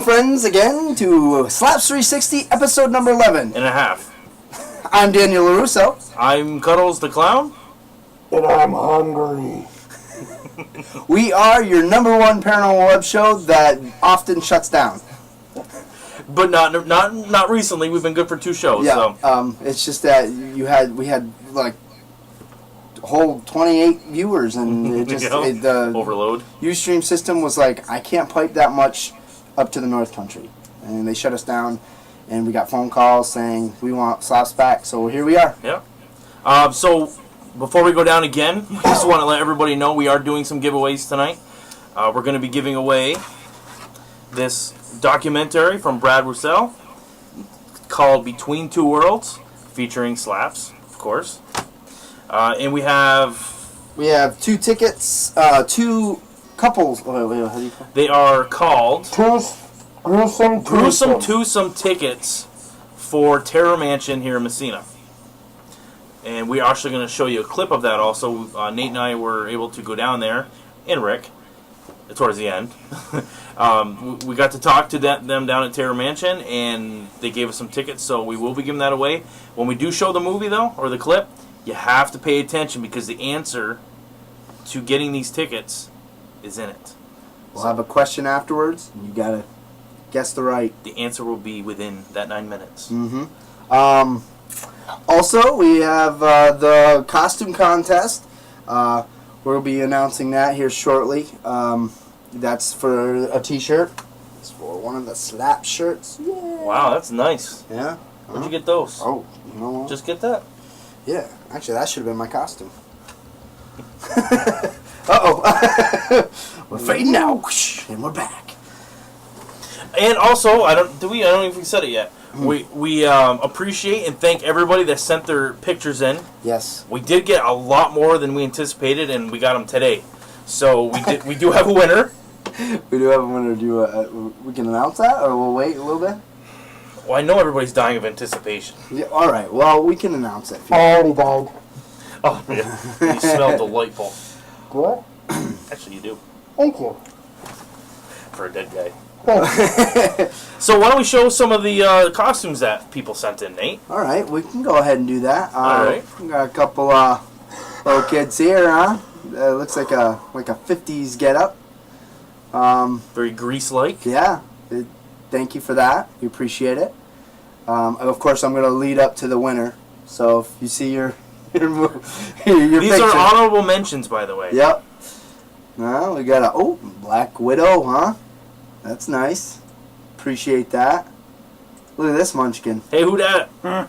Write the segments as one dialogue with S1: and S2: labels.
S1: friends, again to Slaps360, episode number 11.
S2: And a half.
S1: I'm Daniel LaRusso.
S2: I'm Cuddles the Clown.
S3: And I'm hungry.
S1: We are your number one paranormal web show that often shuts down.
S2: But not recently. We've been good for 2 shows.
S1: Yeah.
S2: So.
S1: It's just that we had like a whole 28 viewers, and it just the
S2: overload.
S1: Ustream system was like, I can't pipe that much up to the North Country, and they shut us down. And we got phone calls saying we want Slaps back, so here we are.
S2: Yeah. So before we go down again, we just want to let everybody know we are doing some giveaways tonight. We're going to be giving away this documentary from Brad Roussel called Between Two Worlds, featuring Slaps, of course. And we have
S1: 2 tickets, 2 couples. Wait, how do you call it?
S2: They are called
S3: Gruesome
S2: Twosome tickets for Terror Mansion here in Messina. And we're actually going to show you a clip of that also. Nate and I were able to go down there, and Rick, towards the end. We got to talk to them down at Terror Mansion, and they gave us some tickets, so we will be giving that away. When we do show the movie, though, or the clip, you have to pay attention because the answer to getting these tickets is in it.
S1: We'll have a question afterwards, and you got to guess the right.
S2: The answer will be within that 9 minutes.
S1: Mm-hmm. Also, we have the costume contest. We'll be announcing that here shortly. That's for a t-shirt. It's for one of the Slap shirts. Yeah.
S2: Wow, that's nice.
S1: Yeah.
S2: Where'd you get those?
S1: Oh, you know what?
S2: Just get that.
S1: Yeah. Actually, that should have been my costume. Uh-oh. We're fading out. And we're back.
S2: And also, I don't know if we said it yet. We appreciate and thank everybody that sent their pictures in.
S1: Yes.
S2: We did get a lot more than we anticipated, and we got them today. So we do have a winner.
S1: We do have a winner. We can announce that, or we'll wait a little bit?
S2: Well, I know everybody's dying of anticipation.
S1: Yeah, all right. Well, we can announce it.
S3: I already died.
S2: Oh, yeah. You smell delightful.
S3: What?
S2: Actually, you do.
S3: Thank you.
S2: For a dead guy. So why don't we show some of the costumes that people sent in, Nate?
S1: All right, we can go ahead and do that.
S2: All right.
S1: We got a couple little kids here, huh? Looks like a 50s getup.
S2: Very Grease-like.
S1: Yeah. Thank you for that. We appreciate it. Of course, I'm going to lead up to the winner. So if you see your
S2: These
S1: picture.
S2: are honorable mentions, by the way.
S1: Yep. Now we got a Black Widow, huh? That's nice. Appreciate that. Look at this munchkin.
S2: Hey, who dat?
S1: How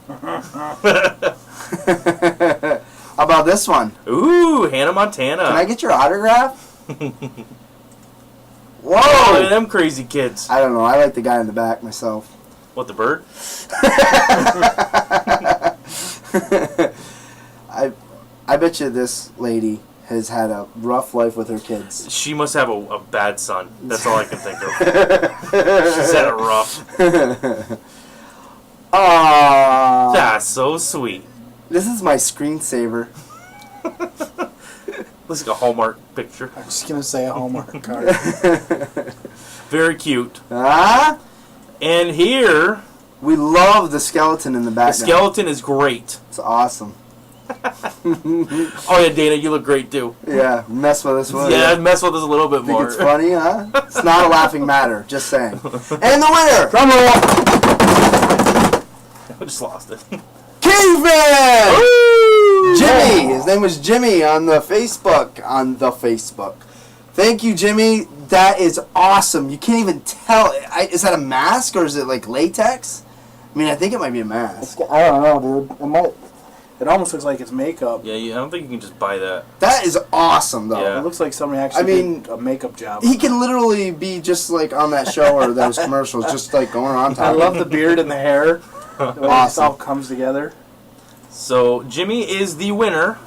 S1: about this one?
S2: Ooh, Hannah Montana.
S1: Can I get your autograph? Whoa!
S2: Oh, look at them crazy kids.
S1: I don't know. I like the guy in the back myself.
S2: What, the bird?
S1: I bet you this lady has had a rough life with her kids.
S2: She must have a bad son. That's all I can think of. She's had it rough.
S1: Aww.
S2: That's so sweet.
S1: This is my screensaver.
S2: Looks like a Hallmark picture.
S3: I was just going to say a Hallmark card.
S2: Very cute.
S1: Ah?
S2: And here,
S1: We love the skeleton in the
S2: the
S1: background.
S2: skeleton is great.
S1: It's awesome.
S2: Oh yeah, Dana, you look great too.
S1: Yeah, mess with this one.
S2: Yeah, mess with us a little bit
S1: Think
S2: more.
S1: it's funny, huh? It's not a laughing matter, just saying. And the winner!
S3: Drum roll!
S2: I just lost it.
S1: Caveman!
S2: Woo!
S1: Jimmy! His name was Jimmy on the Facebook. Thank you, Jimmy. That is awesome. You can't even tell. Is that a mask or is it like latex? I mean, I think it might be a mask.
S3: I don't know, dude. It almost looks like it's makeup.
S2: Yeah, I don't think you can just buy that.
S1: That is awesome, though.
S2: Yeah.
S3: It looks like somebody actually did a makeup job.
S1: He can literally be just like on that show or those commercials, just like going around
S3: I
S1: town.
S3: love the beard and the hair. The way
S1: Awesome.
S3: it all comes together.
S2: So Jimmy is the winner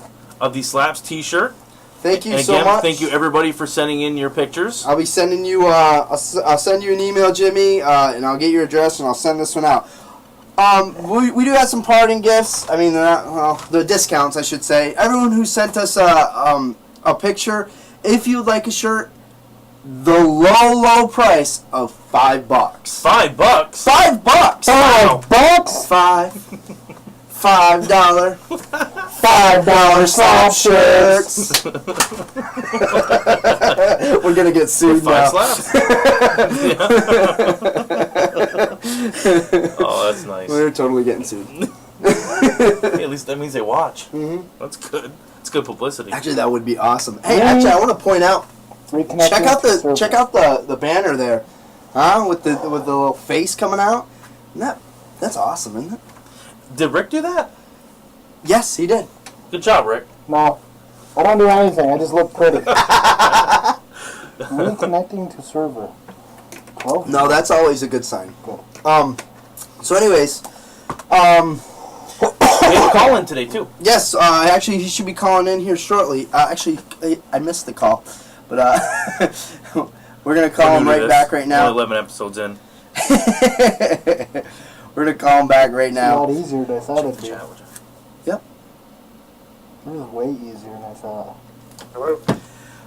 S2: of the Slaps T-shirt.
S1: Thank you
S2: And
S1: so
S2: again,
S1: much.
S2: thank you everybody for sending in your pictures.
S1: I'll be sending you. I'll send you an email, Jimmy, and I'll get your address and I'll send this one out. We do have some parting gifts. I mean, they're not, well, the discounts, I should say. Everyone who sent us a picture, if you'd like a shirt, the low price of $5.
S2: $5?
S1: $5.
S2: Wow.
S3: $5?
S1: $5 $5 slap shirts. We're gonna get sued now.
S2: 5 slaps. Oh, that's nice.
S1: We're totally getting sued.
S2: Hey, at least that means they watch.
S1: Mm-hmm.
S2: That's good. It's good publicity.
S1: Actually, that would be awesome. Hey, actually, I want to point out. Check out the banner there, huh? With the little face coming out. That's awesome, isn't it?
S2: Did Rick do that?
S1: Yes, he did.
S2: Good job, Rick.
S3: No. I don't do anything. I just look pretty. Reconnecting to server. 12?
S1: No, that's always a good sign.
S3: Cool.
S1: So anyways,
S2: He had a call in today, too.
S1: yes, actually, he should be calling in here shortly. Actually, I missed the call, but we're going to call him right back right now.
S2: Only 11 episodes in.
S1: We're going to call him back right
S3: It's
S1: now.
S3: a lot easier than I thought it'd be. It
S1: Yep.
S3: was way easier than I thought.
S4: Hello?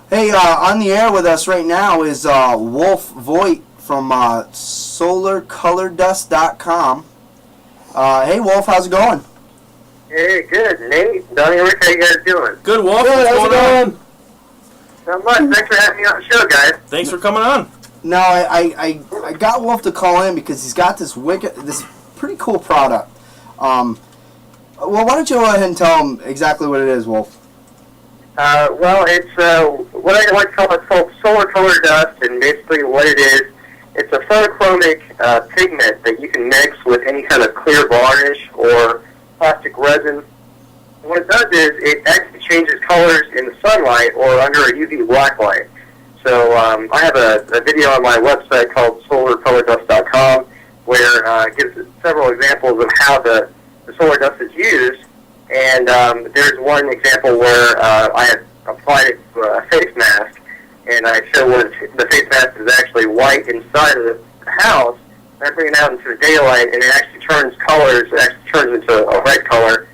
S1: Hey, on the air with us right now is Wolf Voigt from SolarColorDust.com. Hey, Wolf, how's it going?
S4: Hey, good. Nate, Donnie, Rick, how you guys doing?
S2: Good, Wolf.
S3: Good,
S2: What's
S3: how's it
S2: going on?
S3: going?
S4: Not much. Thanks for having me on the show, guys.
S2: Thanks for coming on.
S1: No, I got Wolf to call in because he's got this pretty cool product. Well, why don't you go ahead and tell him exactly what it is, Wolf?
S4: Well, it's what I like to call it solar color dust, and basically what it is, it's a photochromic pigment that you can mix with any kind of clear varnish or plastic resin. And what it does is it actually changes colors in the sunlight or under a UV black light. So I have a video on my website called SolarColorDust.com where it gives several examples of how the solar dust is used. And there's one example where I had applied it to a face mask, and I show what the face mask is actually white inside of the house. And I bring it out into the daylight, and it actually turns colors. It actually turns into a red color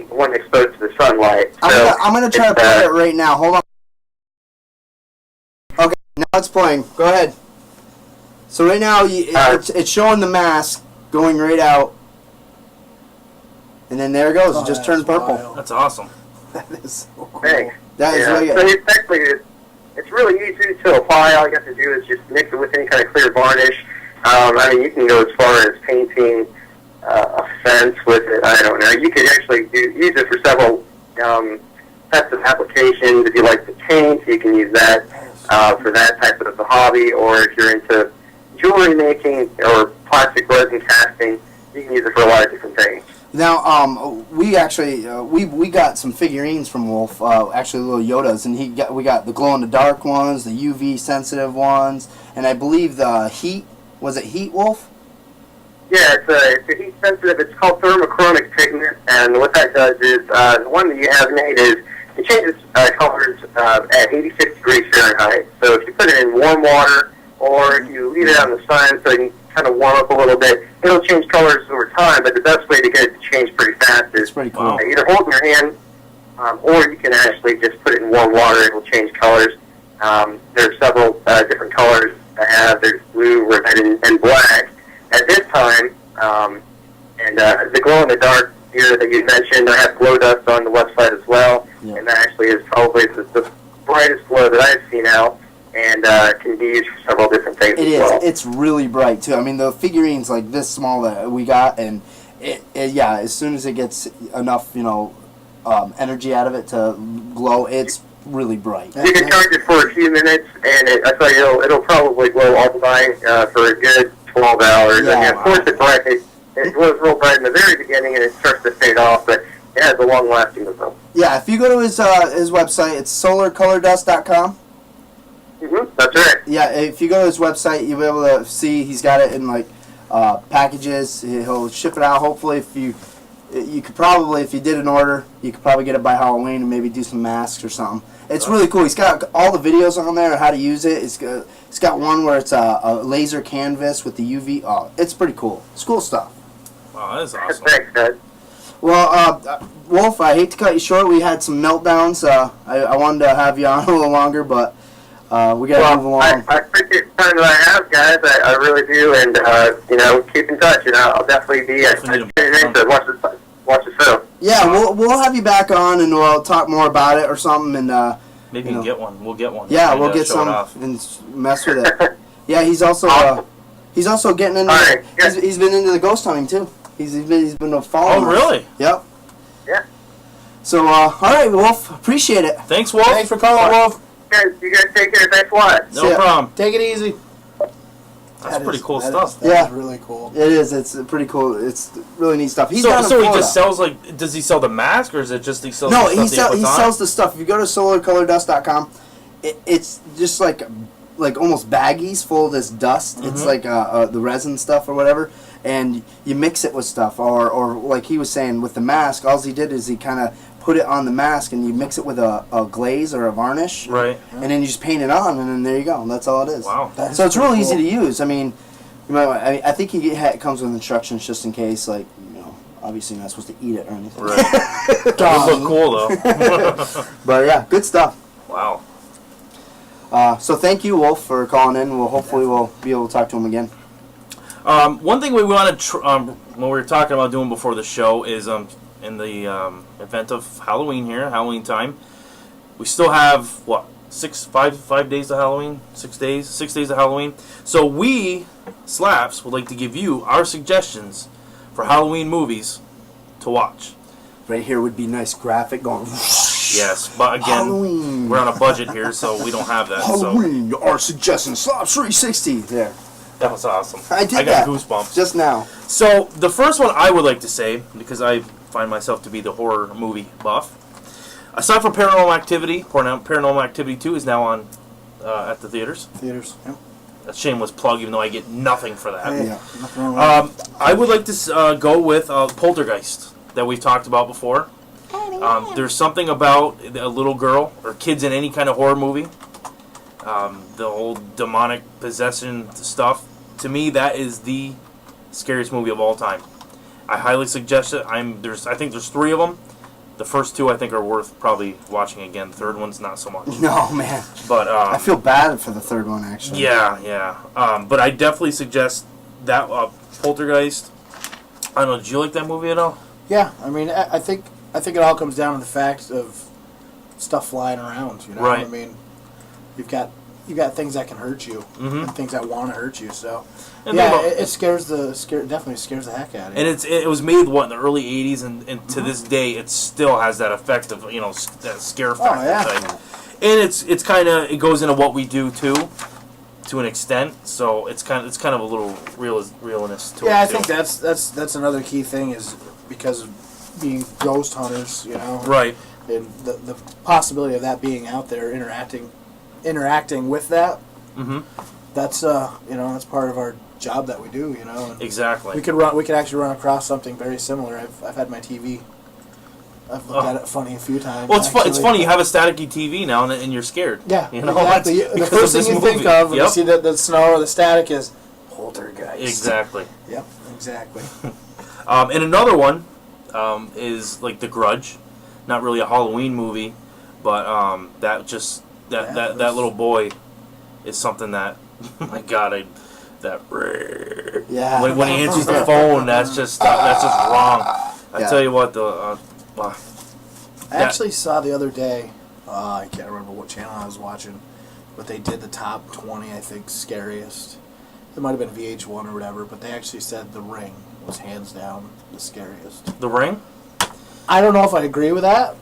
S4: when exposed to the sunlight. So
S1: I'm gonna try to play it right now. Hold on. Okay, now it's playing. Go ahead. So right now it's showing the mask going right out. And then there it goes. It just turns purple.
S3: Wild.
S2: That's awesome.
S1: That is so cool.
S4: Thanks.
S1: That is really
S4: So
S1: good.
S4: it's actually it's really easy to apply. All you have to do is just mix it with any kind of clear varnish. I mean, you can go as far as painting a fence with it. I don't know. You could actually use it for several types of applications. If you like to paint, you can use that for that type of a hobby. Or if you're into jewelry making or plastic resin casting, you can use it for a lot of different things.
S1: Now, we actually we got some figurines from Wolf, actually little Yodas, and we got the glow in the dark ones, the UV sensitive ones, and I believe the heat Wolf?
S4: Yeah, it's a heat sensitive. It's called thermochromic pigment, and what that does is the one that you have made is it changes colors at 86 degrees Fahrenheit. So if you put it in warm water, or if you leave it out in the sun so it can kind of warm up a little bit, it'll change colors over time. But the best way to get it to change pretty fast is
S1: pretty cool.
S4: Either hold it in your hand, or you can actually just put it in warm water. It will change colors. There's several different colors I have. There's blue, red, and black. At this time, and the glow-in-the-dark here that you mentioned, I have glow dust on the website as well, and that actually is probably the brightest glow that I've seen out, and can be used for several different things
S1: It
S4: as
S1: is.
S4: well.
S1: It's really bright too. I mean, the figurines like this small that we got, and yeah, as soon as it gets enough, energy out of it to glow, it's really bright.
S4: You can charge it for a few minutes, and I tell you, it'll probably glow all night for a good 12 hours.
S1: Yeah,
S4: and of course, it's bright. It glows real bright in the very beginning, and it starts to fade off, but it has a long-lasting result.
S1: Yeah, if you go to his website, it's solarcolordust.com.
S4: That's right.
S1: Yeah, if you go to his website, you'll be able to see he's got it in packages. He'll ship it out. Hopefully, if you could probably, if you did an order, you could probably get it by Halloween and maybe do some masks or something. It's really cool. He's got all the videos on there on how to use it. It's got one where it's a laser canvas with the UV. Oh, it's pretty cool. It's cool stuff.
S2: Wow, that is awesome.
S4: Thanks, guys.
S1: Well, Wolf, I hate to cut you short. We had some meltdowns. I wanted to have you on a little longer, but We gotta move along.
S4: I appreciate the time that I have, guys. I really do, and keep in touch. I'll definitely be tuning in to watch the show.
S1: Yeah, we'll have you back on, and we'll talk more about it or something. And
S2: maybe you can get one. We'll get one.
S1: Yeah, we'll get some and mess with it. Yeah, he's also getting into.
S4: Right,
S1: he's been into the ghost hunting too. He's been following.
S2: Oh, really?
S1: Yep.
S4: Yeah.
S1: So all right, Wolf. Appreciate it.
S2: Thanks, Wolf.
S3: Thanks for calling, Wolf.
S4: You guys take care. Thanks a lot.
S2: No problem.
S3: Take it easy.
S2: That's pretty cool stuff.
S3: That's really cool.
S1: It is. It's pretty cool. It's really neat stuff. He's
S2: so
S1: down in
S2: he
S1: Florida.
S2: just sells does he sell the mask or is it just he sells
S1: No,
S2: the stuff
S1: he sells the stuff. If you go to solarcolordust.com, it's just like almost baggies full of this dust.
S2: Mm-hmm.
S1: It's like the resin stuff or whatever, and you mix it with stuff. Or like he was saying with the mask, all he did is he kind of put it on the mask and you mix it with a glaze or a varnish.
S2: Right.
S1: And then you just paint it on, and then there you go. And that's all it is.
S2: Wow.
S1: So it's real easy to use. I mean, I think it comes with instructions just in case, like, obviously you're not supposed to eat it or anything.
S2: Right. It look cool though.
S1: But yeah, good stuff.
S2: Wow.
S1: So thank you, Wolf, for calling in. Hopefully we'll be able to talk to him again.
S2: One thing we wanted when we were talking about doing before the show is in the event of Halloween here, Halloween time, we still have what, 5 days of Halloween, 6 days of Halloween. So we, Slaps, would like to give you our suggestions for Halloween movies to watch.
S1: Right here would be nice graphic going.
S2: Yes, but again,
S1: Halloween.
S2: we're on a budget here, so we don't have that.
S1: Halloween, our suggestion, Slaps360. There.
S2: That was awesome.
S1: I got
S2: that. Goosebumps.
S1: Just now.
S2: So the first one I would like to say, because I find myself to be the horror movie buff, aside from Paranormal Activity, Paranormal Activity 2 is now on at the theaters.
S3: Yep.
S2: A shameless plug, even though I get nothing for that.
S3: Hey, nothing wrong with that.
S2: I would like to go with Poltergeist that we've talked about before. There's something about a little girl, or kids in any kind of horror movie, the whole demonic possession stuff. To me, that is the scariest movie of all time. I highly suggest it. I think there's 3 of them. The first 2 I think are worth probably watching again. The third one's not so much.
S1: No, man.
S2: But
S1: I feel bad for the third one, actually.
S2: Yeah. But I definitely suggest that Poltergeist. I don't know. Did you like that movie at all?
S3: Yeah, I mean, I think it all comes down to the fact of stuff flying around.
S2: Right.
S3: I mean, you've got things that can hurt you and things that want to hurt you. So
S2: And
S3: yeah, it definitely scares the heck out of you.
S2: And it was made in the early '80s, and to this day it still has that effect of that scare factor.
S3: Oh, yeah.
S2: Type. And it's kind of, it goes into what we do too, to an extent. So it's kind of a little realness to it.
S3: Yeah, I
S2: too.
S3: think that's another key thing is because of being ghost hunters,
S2: Right.
S3: and the possibility of that being out there interacting with that.
S2: Mm-hmm.
S3: That's that's part of our job that we do. And
S2: Exactly.
S3: we could actually run across something very similar. I've had my TV. I've looked at it funny a few times.
S2: Well, it's funny. You have a staticky TV now, and you're scared.
S3: Yeah,
S2: Exactly.
S3: exactly. The first thing you think of when you see the snow or the static is poltergeist.
S2: Exactly.
S3: Yep, exactly.
S2: And another one is like The Grudge. Not really a Halloween movie, but that little boy is something that, oh my God,
S1: Yeah.
S2: when he answers the phone, that's just wrong. I tell you what,
S3: I actually saw the other day, I can't remember what channel I was watching, but they did the top 20, I think, scariest. It might have been VH1 or whatever, but they actually said The Ring was hands down the scariest.
S2: The Ring.
S3: I don't know if I agree with that.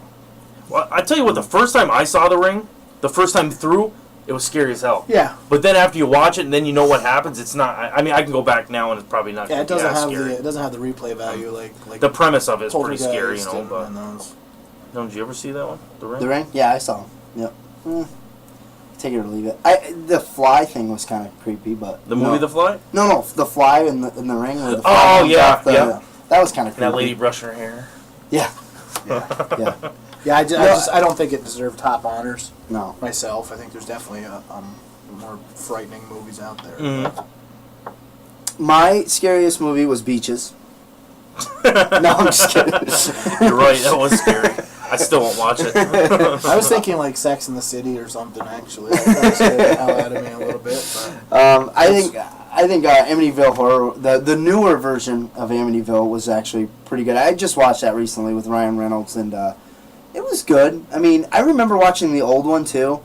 S2: Well, I tell you what, the first time I saw The Ring, the first time through, it was scary as hell.
S3: Yeah.
S2: But then after you watch it and then you know what happens, it's not. I mean, I can go back now and it's probably not.
S3: Yeah, it
S2: gonna
S3: doesn't
S2: be
S3: have
S2: as scary.
S3: it doesn't have the replay value like
S2: The premise of it is pretty scary,
S3: Poltergeist
S2: but.
S3: and those.
S2: No, did you ever see that one? The Ring.
S1: The Ring? Yeah, I saw him. Yep. Take it or leave it. The fly thing was kind of creepy, but
S2: The movie The Fly?
S1: No, the fly in the ring. Where the fly
S2: Oh,
S1: comes
S2: yeah,
S1: off
S2: yeah.
S1: That was kind of creepy.
S2: That lady brushing her hair.
S1: Yeah.
S3: Yeah, I don't think it deserved top honors
S1: No.
S3: myself. I think there's definitely more frightening movies out there.
S2: Mm-hmm.
S1: My scariest movie was Beaches. No, I'm just kidding.
S2: You're right, that was scary. I still won't watch it.
S3: I was thinking like Sex in the City or something. Actually, that kind of scared the hell out of me a little bit. But
S1: I think Amityville Horror, the newer version of Amityville was actually pretty good. I just watched that recently with Ryan Reynolds, and it was good. I mean, I remember watching the old one too,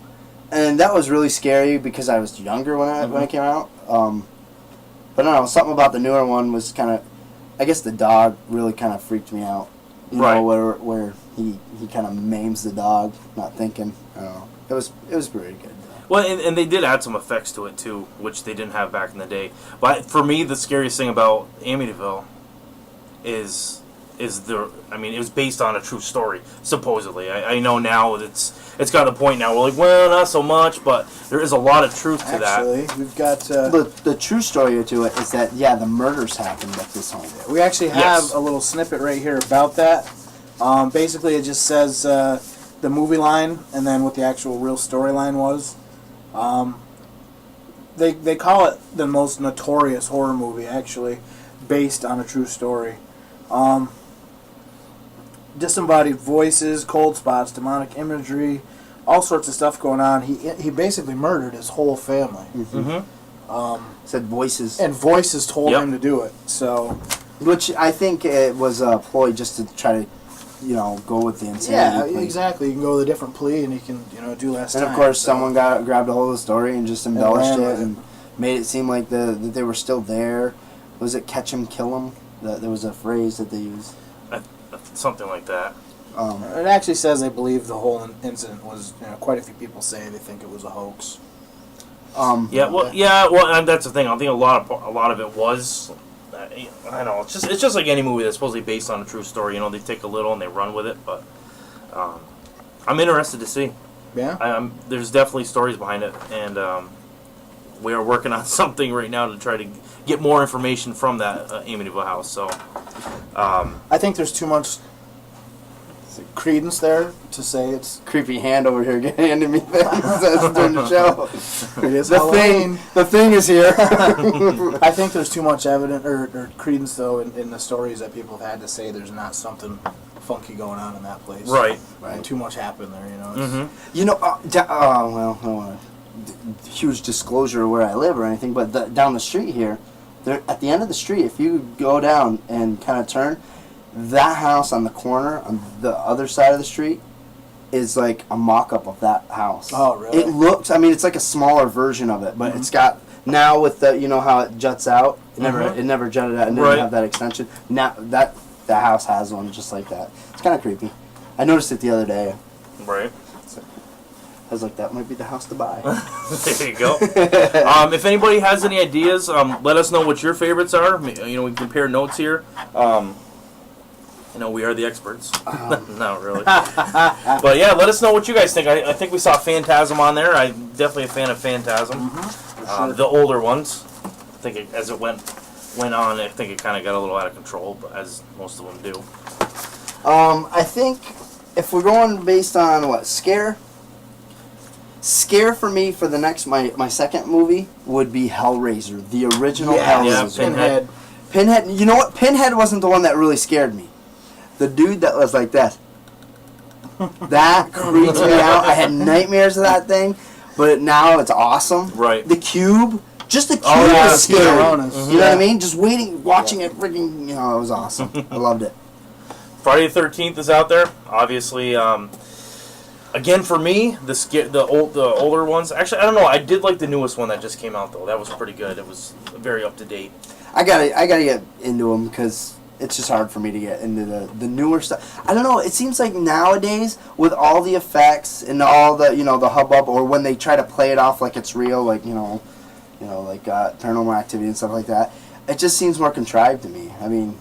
S1: and that was really scary because I was younger when it came out. But I don't know, something about the newer one was kind of, I guess the dog really kind of freaked me out. You know, where he kind of maims the dog, not thinking. I don't know. It was pretty good.
S2: Well, and they did add some effects to it too, which they didn't have back in the day. But for me, the scariest thing about Amityville is I mean, it was based on a true story, supposedly. I know now it's got to the point now we're like, well, not so much, but there is a lot of truth to
S3: actually, we've got
S1: the true story to it is that the murders happened at this home.
S3: We actually have a little snippet right here about that. Basically, it just says the movie line and then what the actual real storyline was. They call it the most notorious horror movie, actually, based on a true story. Disembodied voices, cold spots, demonic imagery, all sorts of stuff going on. He basically murdered his whole family.
S1: Said voices.
S3: And voices told him to do it. So,
S1: which I think it was a ploy just to try to, go with the insanity.
S3: Yeah, exactly. You can go with a different plea, and you can, do less time.
S1: And of course, someone grabbed a hold of the story and just embellished it and made it seem like that they were still there. Was it catch 'em, kill 'em? There was a phrase that they used.
S2: Something like that.
S3: It actually says they believe the whole incident was, quite a few people say they think it was a hoax.
S2: Well, and that's the thing. I think a lot of it was. I don't know. It's just like any movie that's supposedly based on a true story. They take a little and they run with it. But I'm interested to see.
S3: Yeah.
S2: There's definitely stories behind it, and we are working on something right now to try to get more information from that Amityville house. So
S3: I think there's too much credence there to say it's
S1: creepy hand over here handing me things during the show.
S3: The
S1: thing is here.
S3: I think there's too much evidence or credence though in the stories that people have had to say there's not something funky going on in that place.
S2: Right.
S3: And too much happened there.
S2: Mm-hmm.
S1: I don't want huge disclosure of where I live or anything, but down the street here, there at the end of the street, if you go down and kind of turn, that house on the corner on the other side of the street is like a mock-up of that house.
S3: Oh, really?
S1: It looks, it's like a smaller version of it, but it's got, now with the, how it juts out, it never jutted out and didn't have that extension. Now, the house has one just like that. It's kind of creepy. I noticed it the other day.
S2: Right.
S1: I was like, that might be the house to buy.
S2: There you go. If anybody has any ideas, let us know what your favorites are. We can compare notes here. We are the experts. Not really. But yeah, let us know what you guys think. I think we saw Phantasm on there. I'm definitely a fan of Phantasm. Sure. The older ones. I think as it went on, I think it kind of got a little out of control, but as most of them do.
S1: I think if we're going based on scare for me for the next my second movie would be Hellraiser, the original Hellraiser.
S2: Yeah,
S1: Pinhead. You know what? Pinhead wasn't the one that really scared me. The dude that was like that. That creeps me out. I had nightmares of that thing, but now it's awesome.
S2: Right.
S1: The Cube. Just the Cube was scary. You know what I mean? Just watching it freaking, it was awesome. I loved it.
S2: Friday the 13th is out there. Obviously, again for me, the older ones. Actually, I don't know. I did like the newest one that just came out though. That was pretty good. It was very up to date.
S1: I gotta get into them because it's just hard for me to get into the newer stuff. I don't know. It seems like nowadays with all the effects and all the the hubbub, or when they try to play it off like it's real, like Paranormal Activity and stuff like that, it just seems more contrived to me. I mean,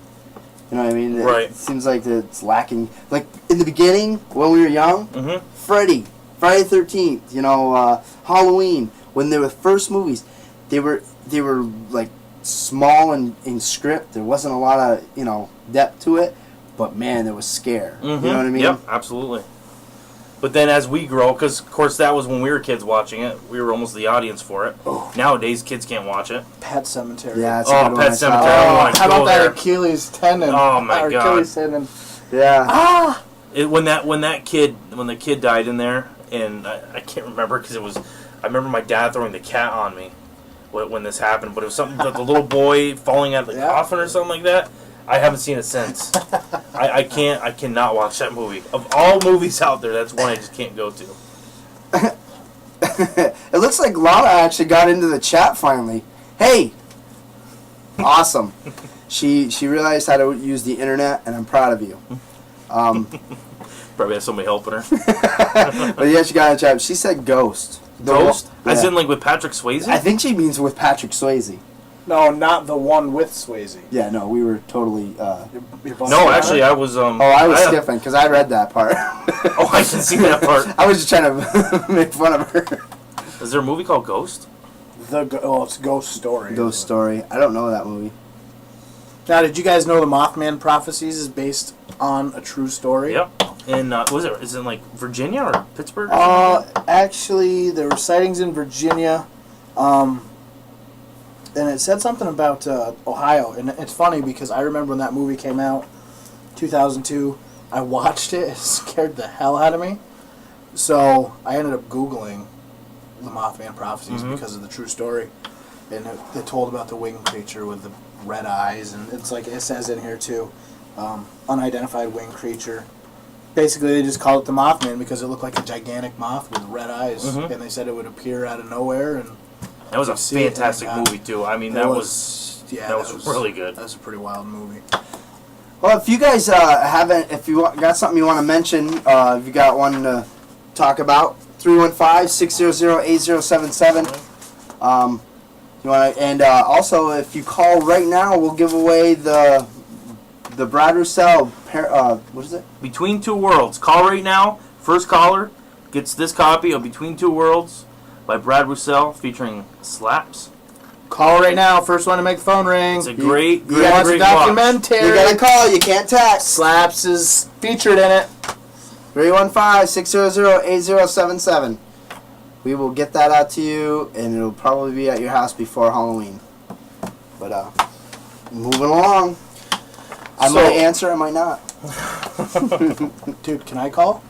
S1: you know what I mean?
S2: Right.
S1: It seems like it's lacking. Like in the beginning when we were young, Friday the 13th, Halloween, when they were first movies, they were like small and in script. There wasn't a lot of depth to it, but man, there was scare. You know what I mean?
S2: Yep, absolutely. But then as we grow, because of course that was when we were kids watching it, we were almost the audience for it.
S1: Oh.
S2: Nowadays, kids can't watch it.
S3: Pet Sematary.
S1: Yeah.
S2: Pet Sematary.
S3: How about that Achilles tendon?
S2: Oh my God.
S3: Achilles tendon.
S1: Yeah.
S2: when the kid died in there, and I can't remember because I remember my dad throwing the cat on me when this happened, but it was something that the little boy falling out of the coffin or something like that. I haven't seen it since. I cannot watch that movie. Of all movies out there, that's one I just can't go to.
S1: It looks like Lana actually got into the chat finally. Hey! Awesome. She realized how to use the internet, and I'm proud of you.
S2: Probably has somebody helping her.
S1: But yeah, she got in the chat. She said ghost.
S2: Ghost?
S1: Yeah.
S2: As in like with Patrick Swayze?
S1: I think she means with Patrick Swayze.
S3: No, not the one with Swayze.
S1: Yeah, no, we were totally...
S2: No, actually, I was...
S1: I was skipping, because I read that part.
S2: Oh, I can see that part.
S1: I was just trying to make fun of her.
S2: Is there a movie called Ghost?
S3: It's Ghost Story.
S1: Ghost Story. I don't know that movie.
S3: Now, did you guys know the Mothman Prophecies is based on a true story?
S2: Yep. And is it like Virginia or Pittsburgh? Or
S3: Actually, there were sightings in Virginia, and it said something about Ohio. And it's funny because I remember when that movie came out, 2002. I watched it. It scared the hell out of me. So I ended up Googling the Mothman Prophecies because of the true story, and it told about the winged creature with the red eyes, and it's like it says in here too, unidentified winged creature. Basically, they just called it the Mothman because it looked like a gigantic moth with red eyes, and they said it would appear out of nowhere. And
S2: that was a fantastic movie too. I mean, that was really good.
S3: That was a pretty wild movie.
S1: Well, if you guys if you got something you want to mention, if you got one to talk about, 315-600-8077. You want to, and also if you call right now, we'll give away the Brad Roussel. What is it?
S2: Between Two Worlds. Call right now. First caller gets this copy of Between Two Worlds by Brad Roussel featuring Slaps.
S3: Call right now. First one to make the phone ring.
S2: It's a great
S3: watch a
S2: watch.
S3: documentary.
S1: You gotta call. You can't text.
S3: Slaps is featured in it.
S1: 315-600-8077. We will get that out to you, and it'll probably be at your house before Halloween. But moving along. I might answer, I might not.
S3: Dude, can I call?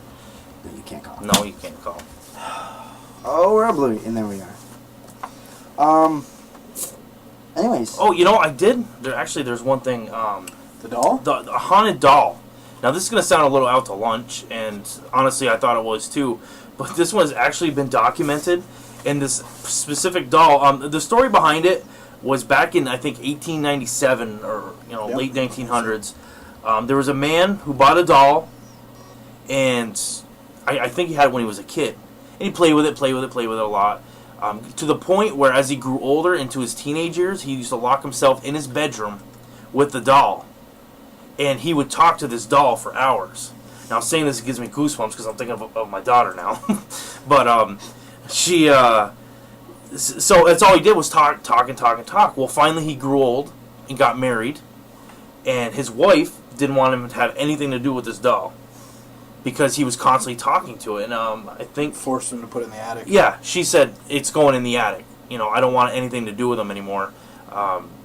S1: No, you can't call.
S2: No, you can't call.
S1: Oh, we're a bluey, and there we are. Anyways.
S2: Oh, you know, I did. There's one thing.
S3: The doll?
S2: The haunted doll. Now, this is going to sound a little out to lunch, and honestly, I thought it was too. But this one has actually been documented, and this specific doll, the story behind it was back in, I think, 1897 or late 1900s. There was a man who bought a doll, and I think he had it when he was a kid. And he played with it a lot. To the point where, as he grew older into his teenage years, he used to lock himself in his bedroom with the doll. And he would talk to this doll for hours. Now, saying this gives me goosebumps because I'm thinking of my daughter now. But so that's all he did was talk. Well, finally he grew old and got married. And his wife didn't want him to have anything to do with this doll because he was constantly talking to it. And I think...
S3: Forced him to put it in the attic.
S2: Yeah, she said, it's going in the attic. I don't want anything to do with him anymore.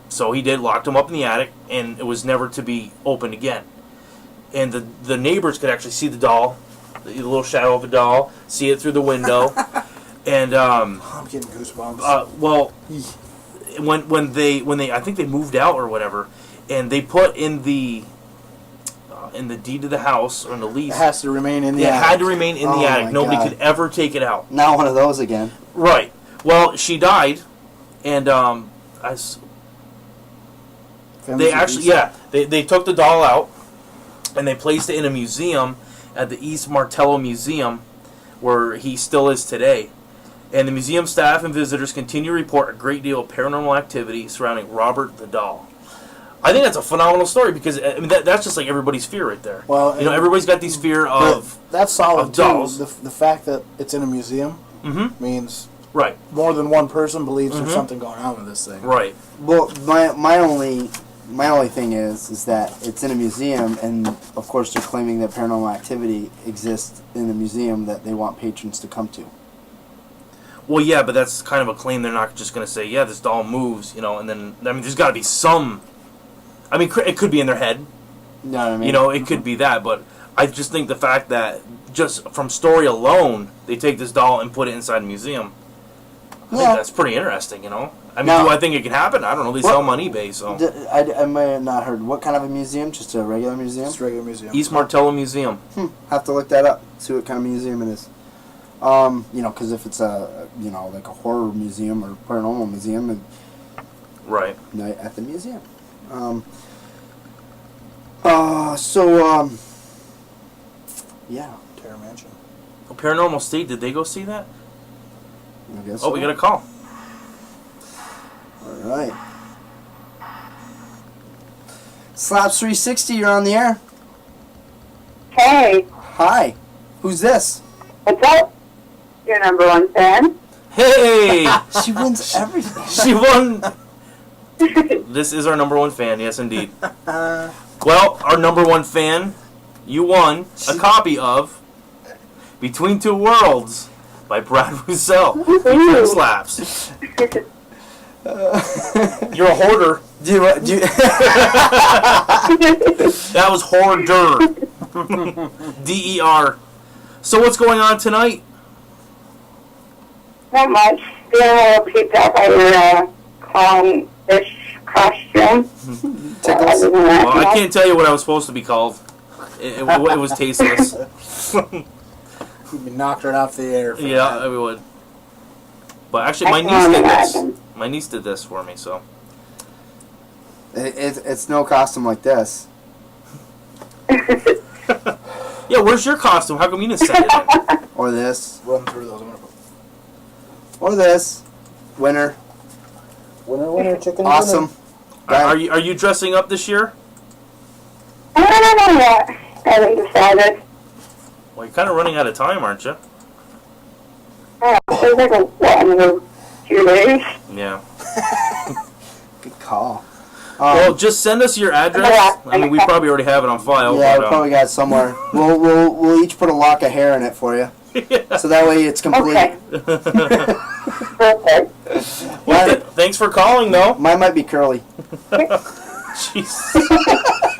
S2: So he did, locked him up in the attic, and it was never to be opened again. And the neighbors could actually see the doll, the little shadow of a doll, see it through the window. And
S3: I'm getting goosebumps.
S2: when they I think they moved out or whatever, and they put in the deed of the house or in the lease,
S3: it has to remain in the attic.
S2: It had to remain in the attic. Nobody could ever take it out.
S1: Not one of those again.
S2: Right. Well, she died, and they actually they took the doll out. And they placed it in a museum at the East Martello Museum, where he still is today. And the museum staff and visitors continue to report a great deal of paranormal activity surrounding Robert the doll. I think that's a phenomenal story because that's just like everybody's fear right there.
S3: Well,
S2: everybody's got these fear of
S3: that's solid
S2: of dolls.
S3: Too. The fact that it's in a museum means
S2: right.
S3: More than one person believes there's something going on with this thing.
S2: Right.
S1: Well, my only thing is that it's in a museum, and of course they're claiming that paranormal activity exists in the museum that they want patrons to come to.
S2: Well, yeah, but that's kind of a claim. They're not just going to say, yeah, this doll moves, and then, there's got to be some... it could be in their head.
S1: You know what I mean?
S2: It could be that, but I just think the fact that just from story alone, they take this doll and put it inside a museum. I think that's pretty interesting, you know? I mean,
S1: Now,
S2: do I think it can happen? I don't know. They sell them on eBay, so.
S1: I might have not heard. What kind of a museum? Just a regular museum?
S3: Just a regular museum.
S2: East Martello Museum.
S1: Have to look that up. See what kind of museum it is. You know, because if it's a, you know, like a horror museum or paranormal museum,
S2: Right.
S1: night at the museum. Yeah.
S3: Terror Mansion.
S2: Oh, Paranormal State, did they go see that?
S1: I guess
S2: Oh, we got a call.
S1: All right. Slaps360, you're on the air.
S5: Hey,
S1: Hi. Who's this?
S5: what's up? Your number one fan.
S2: Hey!
S1: She wins everything.
S2: She won! This is our number one fan, yes indeed. Well, our number one fan, you won a copy of Between Two Worlds by Brad Roussel. Featuring Slaps. You're a hoarder.
S1: Do you,
S2: That was hoarder. D-E-R. So what's going on tonight?
S5: Not much. Being a little peeped out by your clown-ish costume.
S1: Tickles.
S2: Well, I can't tell you what I was supposed to be called. It was tasteless.
S3: You knocked it off the air. For
S2: Yeah,
S3: that.
S2: I would. But actually, my
S5: I
S2: niece
S5: can
S2: did this.
S5: imagine.
S2: My niece did this for me, so.
S1: It's no costume like this.
S2: Yeah, where's your costume? How come you didn't send it in?
S1: Or this.
S3: Run through those. I'm gonna put
S1: Or this. Winner.
S3: winner, chicken
S1: Awesome.
S2: Are you dressing up this year?
S5: I don't know yet. I haven't decided.
S2: Well, you're kind of running out of time, aren't you?
S5: It's like another few days.
S2: Yeah.
S1: Good call.
S2: Well, just send us your address. I mean, we probably already have it on file.
S1: Yeah, we
S2: but,
S1: probably got it somewhere. We'll each put a lock of hair in it for you, so that way it's complete.
S5: Okay. Perfect.
S2: Well, thanks for calling, though.
S1: Mine might be curly.
S2: Jeez.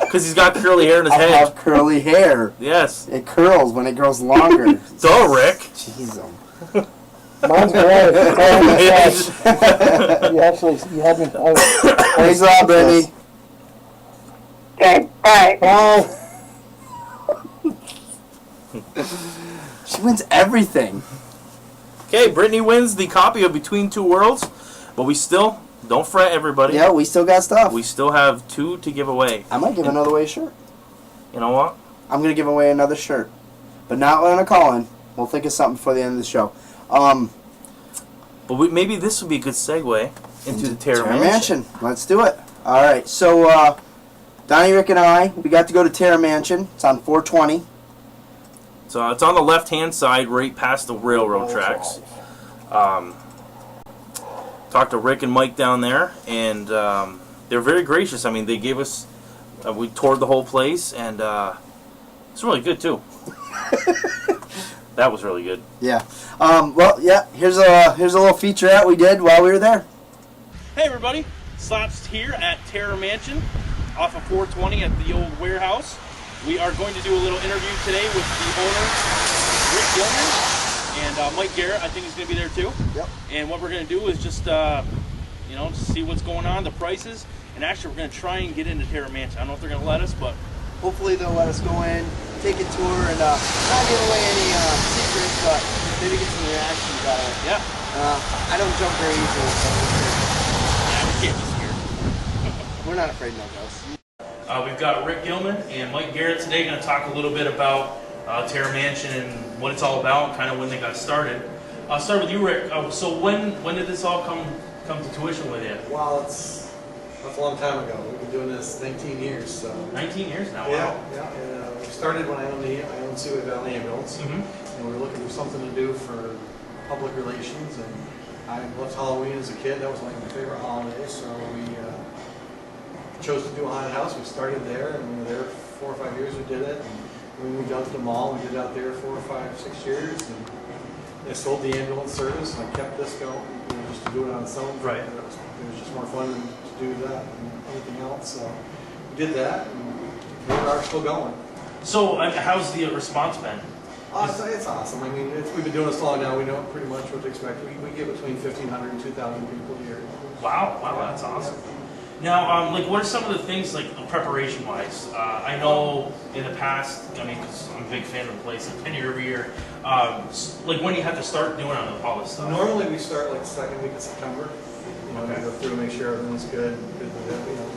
S2: Because he's got curly hair in his
S1: I
S2: head.
S1: have curly hair.
S2: Yes.
S1: It curls when it grows longer.
S2: Duh, Rick.
S1: Jeez.
S6: Mine's great. You had me.
S1: Thanks a lot, Brittany.
S5: Okay, bye.
S6: Bye.
S1: She wins everything.
S2: Okay, Brittany wins the copy of Between Two Worlds, but we still, don't fret, everybody.
S1: Yeah, we still got stuff.
S2: We still have 2 to give away.
S1: I might give another away a shirt.
S2: You know what?
S1: I'm going to give away another shirt. But not on a call-in. We'll think of something before the end of the show.
S2: But maybe this would be a good segue into the Terror
S1: Terror
S2: Mansion.
S1: Mansion. Let's do it. All right. So, Donnie, Rick, and I, we got to go to Terror Mansion. It's on 420.
S2: So it's on the left-hand side, right past the railroad tracks. Talked to Rick and Mike down there, and they're very gracious. I mean, they gave us, we toured the whole place, and it's really good, too. That was really good.
S1: Yeah. Well, yeah. Here's a little featurette we did while we were there.
S2: Hey everybody, Slaps here at Terror Mansion off of 420 at the old warehouse. We are going to do a little interview today with the owner, Rick Gilman, and Mike Garrett. I think he's going to be there too.
S1: Yep.
S2: And what we're going to do is just, you know, see what's going on, the prices, and actually we're going to try and get into Terror Mansion. I don't know if they're going to let us, but
S1: Hopefully they'll let us go in, take a tour, and not give away any secrets, but maybe get some reactions out of it.
S2: yeah,
S1: I don't jump very easily, so
S2: we can't be scared.
S1: we're not afraid no ghosts.
S2: We've got Rick Gilman and Mike Garrett today going to talk a little bit about Terror Mansion and what it's all about, and kind of when they got started. I'll start with you, Rick. So when did this all come to tuition with you?
S6: Well, that's a long time ago. We've been doing this 19 years. So
S2: 19 years now.
S6: yeah,
S2: Wow.
S6: yeah. And, we started when I owned Seaway Valley Ambulance, and we were looking for something to do for public relations. And I loved Halloween as a kid. That was like my favorite holiday. So we chose to do a haunted house. We started there, and we were there 4 or 5 years. We did it. And we moved out to the mall. We did it out there 4 or 5, 6 years. And I sold the ambulance service, and I kept this going, just to do it on its own.
S2: Right.
S6: It was just more fun to do that than anything else. So we did that, and we are still going.
S2: So, how's the response been?
S6: It's awesome. I mean, we've been doing this long now. We know pretty much what to expect. We get between 1,500 and 2,000 people a year.
S2: Wow, that's awesome. Now, like, what are some of the things, like, preparation-wise? I know in the past, I mean, because I'm a big fan of the place, I've been here every year. Like, when do you have to start doing all this stuff?
S6: Normally, we start like the second week of September. You know,
S2: Okay.
S6: we go through and make sure everyone's good. You know,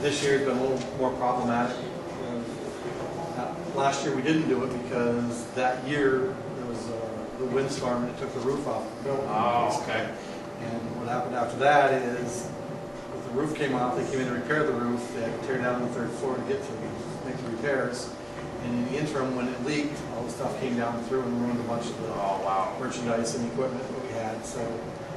S6: this year's been a little more problematic. Last year we didn't do it because that year there was the windstorm and it took the roof off the building.
S2: Oh, okay.
S6: And what happened after that is, if the roof came off, they came in to repair the roof. They had to tear down the third floor to get to make the repairs. And in the interim, when it leaked, all the stuff came down through and ruined a bunch of the merchandise and equipment that we had. So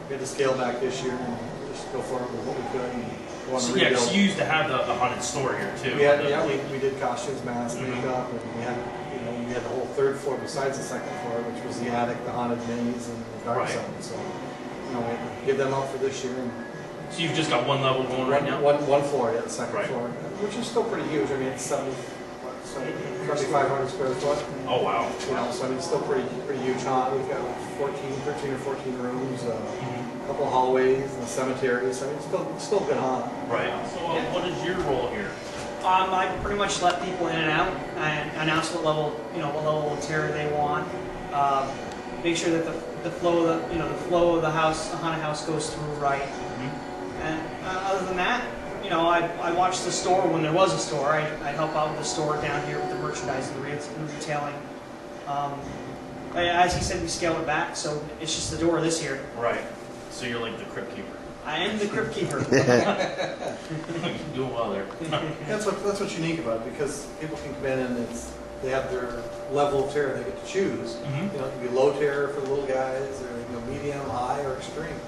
S6: we had to scale back this year and just go forward with what we could. And go on
S2: So,
S6: the
S2: yeah,
S6: rebuild.
S2: because you used to have the haunted store here, too.
S6: We did costumes, masks, makeup, and we had the whole third floor besides the second floor, which was the attic, the haunted maze, and the dark zone. So, we had to give them up for this year. And
S2: So you've just got one level going right now?
S6: One floor, the second floor, which is still pretty huge. I mean, it's 7,500 square foot.
S2: Oh, wow.
S6: So I mean, it's still pretty huge haunt. We've got 13 or 14 rooms, a couple of hallways, and a cemetery. So I mean, it's still a good haunt.
S2: Right. So what is your role here?
S7: I pretty much let people in and out and announce what level of terror they want. Make sure that the flow of the house, the haunted house, goes through right. And other than that, I watched the store when there was a store. I help out with the store down here with the merchandising, the retailing. As he said, we scaled it back, so it's just the door this year.
S2: Right. So you're like the crypt keeper.
S7: I am the crypt keeper.
S2: Doing well there.
S6: That's what's unique about it, because people can come in and they have their level of terror they get to choose. It can be low terror for the little guys, or medium, high, or extreme.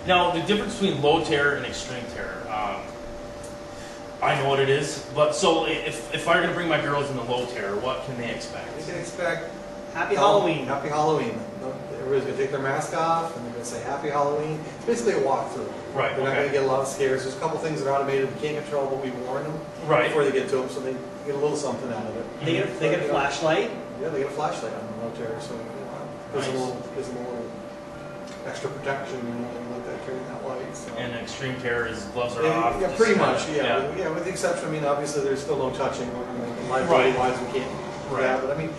S2: Now, the difference between low terror and extreme terror, I know what it is, but so if I'm going to bring my girls into low terror, what can they expect?
S6: They can expect
S7: Happy Halloween.
S6: Happy Halloween. Everybody's going to take their mask off, and they're going to say Happy Halloween. It's basically a walkthrough.
S2: Right.
S6: They're not going to get a lot of scares. There's a couple things that are automated they can't control, but we warn them before they get to them, so they get a little something out of it.
S7: They get a flashlight.
S6: Yeah, they get a flashlight on the low terror, so gives them a little extra protection, and let that carry that light. So.
S2: And extreme terror is gloves are off.
S6: Yeah, pretty much. Yeah, with the exception. I mean, obviously, there's still no touching. Liability-wise, we can't.
S2: Right.
S6: But I mean,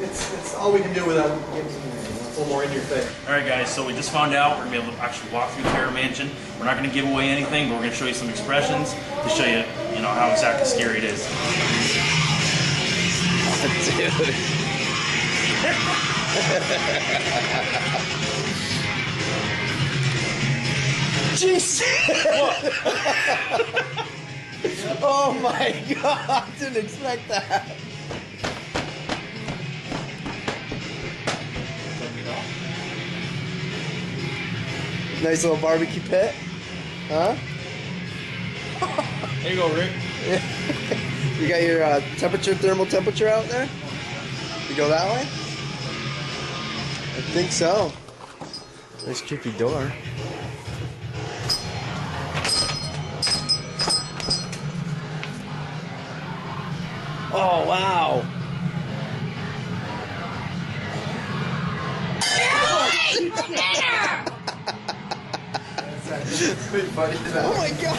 S6: it's all we can do without getting a little more in your face.
S2: All right, guys. So we just found out we're gonna be able to actually walk through Terror Mansion. We're not gonna give away anything, but we're gonna show you some expressions to show you, how exactly scary it is.
S1: Dude. Jeez. Oh my god, didn't expect that. Nice little barbecue pit. Huh?
S2: There you go, Rick.
S1: You got your thermal temperature out there? You go that way? I think so. Nice creepy door. Oh, wow. Pretty funny. Oh my god.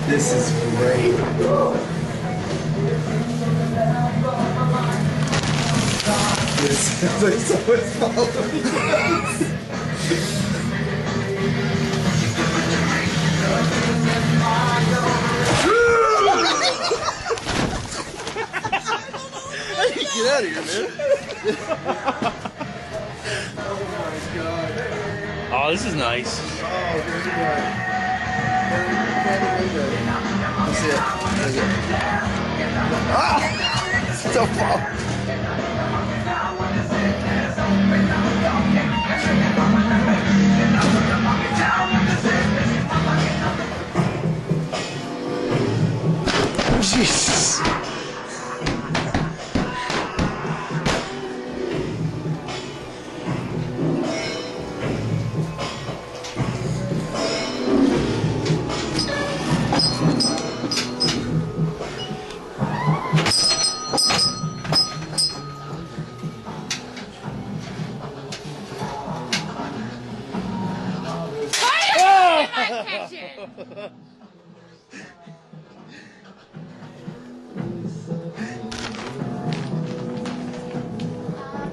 S1: This is great. This is like someone's following us. Get out of here, man. Oh my god.
S2: Oh, this is nice.
S1: Oh, very good. Let's see it. Let's see it. Ah! So far. Jesus.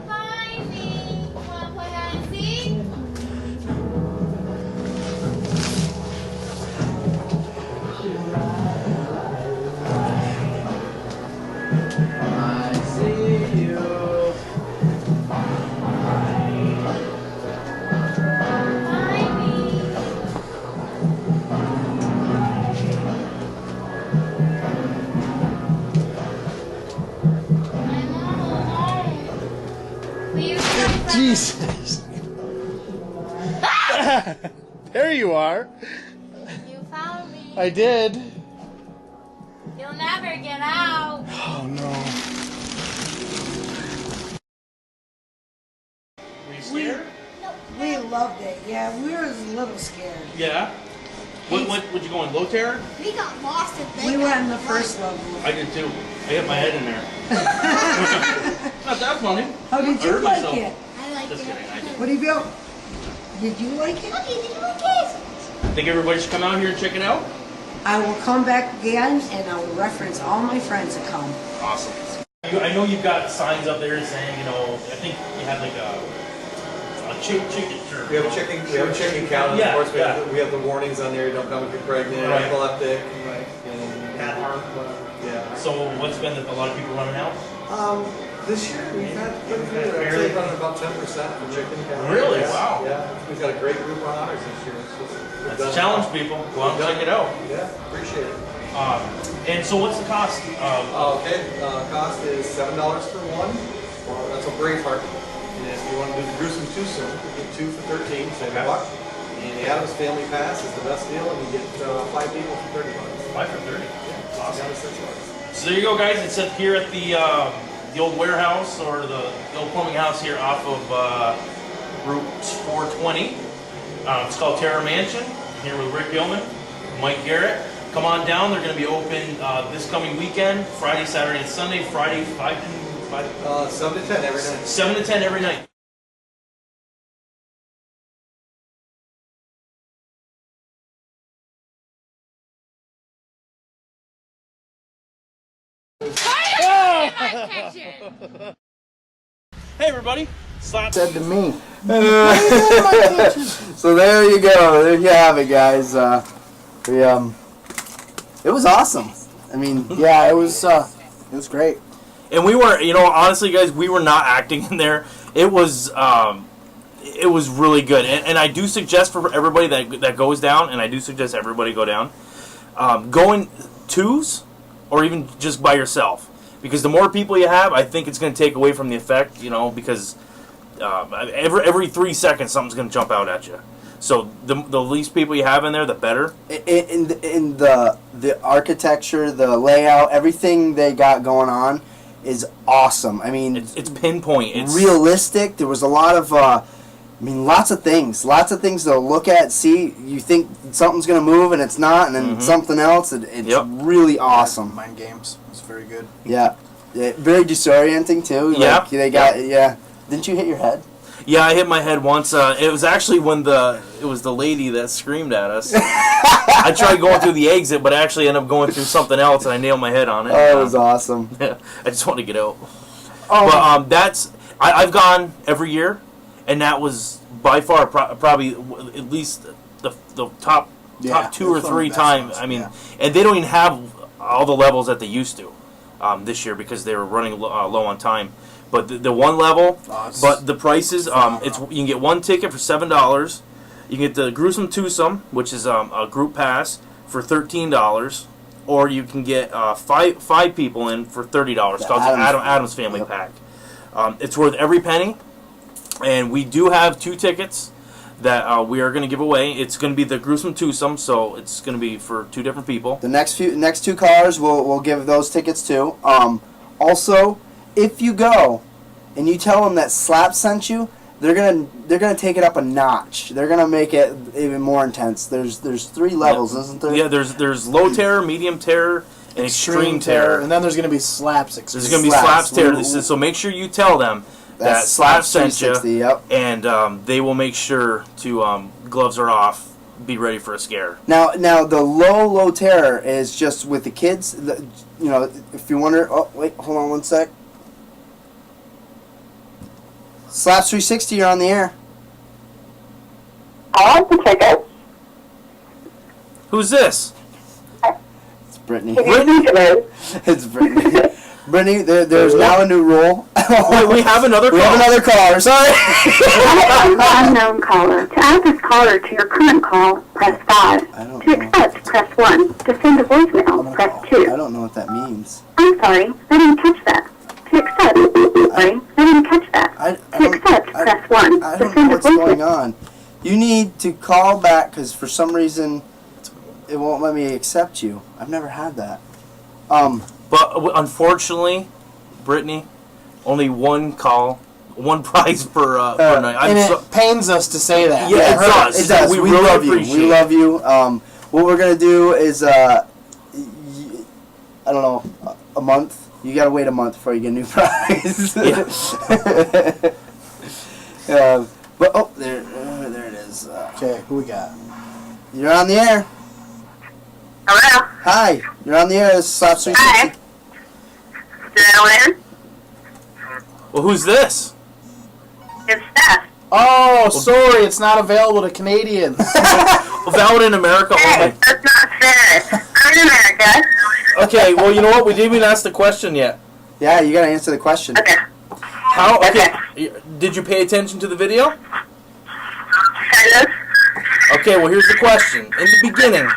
S8: Find me. Wanna play hide and seek?
S3: I see you.
S8: Find me. I'm all alone. Will you come back?
S3: Jesus. There you are.
S8: You found me.
S3: I did.
S8: You'll never get out.
S3: Oh no.
S2: Were you scared?
S9: We loved it. Yeah, we were a little scared.
S2: Yeah. Would you go in low terror?
S8: We got lost in
S9: We went in the first level.
S2: I did too. I hit my head in there. Not that funny.
S9: How did
S2: I
S9: you
S2: hurt
S9: like
S2: myself.
S9: it?
S8: I like
S2: Just
S8: it.
S2: kidding. I did.
S9: What do you feel? Did you like it?
S8: Okay, did you like it?
S2: Think everybody should come out here and check it out?
S9: I will come back again and I will reference all my friends to come.
S2: Awesome. I know you've got signs up there saying, you know, I think you had like a chicken shirt.
S6: We have a chicken count,
S2: Yeah,
S6: of course,
S2: yeah.
S6: we have the warnings on there, you don't come if you're pregnant,
S2: Right.
S6: epileptic,
S2: Had heart.
S6: yeah.
S2: So what's been a lot of people running out?
S6: This year we've had quite a few. I'd say running about 10% for chicken count.
S2: Really?
S6: Yeah.
S2: Wow.
S6: Yeah, we've got a great group on honors this year. It's just, we've
S2: That's
S6: done
S2: a challenge, people. Go out and check it out.
S6: Yeah, appreciate it.
S2: And so what's the cost?
S6: Okay, cost is $7 for one. Well, that's a Braveheart. And if you want to do the gruesome too soon, you get 2 for 13, same
S2: Okay.
S6: buck. And the Adams Family Pass is the best deal, and you get 5 people for $30.
S2: 5 for 30.
S6: Yeah,
S2: Awesome.
S6: $6.
S2: So there you go, guys. It's up here at the old warehouse or the old plumbing house here off of Route 420. It's called Terror Mansion. I'm here with Rick Gilman, Mike Garrett. Come on down. They're going to be open this coming weekend, Friday, Saturday, and Sunday. Friday
S6: 7 to 10 every night.
S2: 7 to 10 every night. Hey everybody, Slaps.
S1: Said to me. So there you go. There you have it, guys. It was awesome. I mean,
S3: Yeah, it was great.
S2: And we were, you know, honestly, guys, we were not acting in there. It was really good. And I do suggest for everybody that goes down, and I do suggest everybody go down, going twos or even just by yourself. Because the more people you have, I think it's going to take away from the effect, you know, because every 3 seconds something's going to jump out at you. So the least people you have in there, the better.
S1: in the architecture, the layout, everything they got going on is awesome. I mean,
S2: It's pinpoint. It's
S1: realistic. There was a lot of, lots of things to look at, see. You think something's going to move and it's not, and then something else. It's
S2: Yep.
S1: really awesome.
S3: Mind games. It's very good.
S1: Yeah. Very disorienting too.
S2: Yeah.
S1: Like, they got Didn't you hit your head?
S2: Yeah, I hit my head once. It was actually when it was the lady that screamed at us. I tried going through the exit, but I actually ended up going through something else, and I nailed my head on it.
S1: Oh, it was awesome.
S2: I just want to get out.
S1: Oh,
S2: But I've gone every year, and that was by far probably at least the top
S3: Yeah,
S2: 2 or
S3: it's one of the
S2: 3
S3: best
S2: times.
S3: ones,
S2: I mean,
S3: yeah.
S2: and they don't even have all the levels that they used to this year because they were running low on time. But the one level, but the prices, you can get one ticket for $7. You can get the Gruesome Twosome, which is a group pass, for $13, or you can get five people in for $30. It's called the Adams Family
S1: Yep.
S2: Pack. It's worth every penny, and we do have 2 tickets that we are going to give away. It's going to be the Gruesome Twosome, so it's going to be for 2 different people.
S1: The next 2 callers, we'll give those tickets to. Also, if you go and you tell them that Slap sent you, they're gonna take it up a notch. They're gonna make it even more intense. There's 3 levels, isn't there?
S2: Yeah, there's low terror, medium terror, and extreme terror.
S3: And then there's going to be slaps.
S2: There's going to be Slaps terror. So make sure you tell them that
S1: That's
S2: Slaps sent you,
S1: Slaps360, yep.
S2: and they will make sure to gloves are off. be ready for a scare.
S1: Now the low terror is just with the kids. If you wonder, oh wait, hold on one sec. Slaps360, you're on the air.
S5: I want the tickets.
S2: Who's this?
S1: It's Brittany.
S2: Brittany?
S1: It's Brittany. Brittany, there's now a new rule.
S2: Wait, we have another call.
S1: We have another caller. Sorry.
S5: Unknown caller. To add this caller to your current call, press 5. To accept, press 1. To send a voicemail, press 2.
S1: I don't know what that means.
S5: I'm sorry, I didn't catch that. To accept, sorry, I didn't catch that. To accept, press 1.
S1: I
S5: To
S1: don't know
S5: send a
S1: what's going
S5: voicemail.
S1: on. You need to call back because for some reason it won't let me accept you. I've never had that.
S2: But unfortunately, Brittany, only one call, one prize per night.
S3: And it pains us to say that.
S2: Yeah, it does.
S1: It does.
S2: We
S1: We
S2: really
S1: love you.
S2: appreciate
S1: We
S2: it.
S1: love you. What we're gonna do is, I don't know, a month. You gotta wait a month before you get a new prize. But there it is.
S3: Okay, who we got?
S1: You're on the air.
S5: Hello?
S1: Hi, you're on the air. This is Slaps360.
S5: Hi. Did I win?
S2: Well, who's this?
S5: It's Steph.
S3: Oh, sorry, it's not available to Canadians.
S2: Valid in America
S5: Hey,
S2: only.
S5: that's not fair. I'm in America.
S2: Okay, well, you know what? We didn't even ask the question yet.
S1: Yeah, you gotta answer the question.
S5: Okay.
S2: How? Okay. Did you pay attention to the video?
S5: Kind of.
S2: Okay, well, here's the question. In the beginning,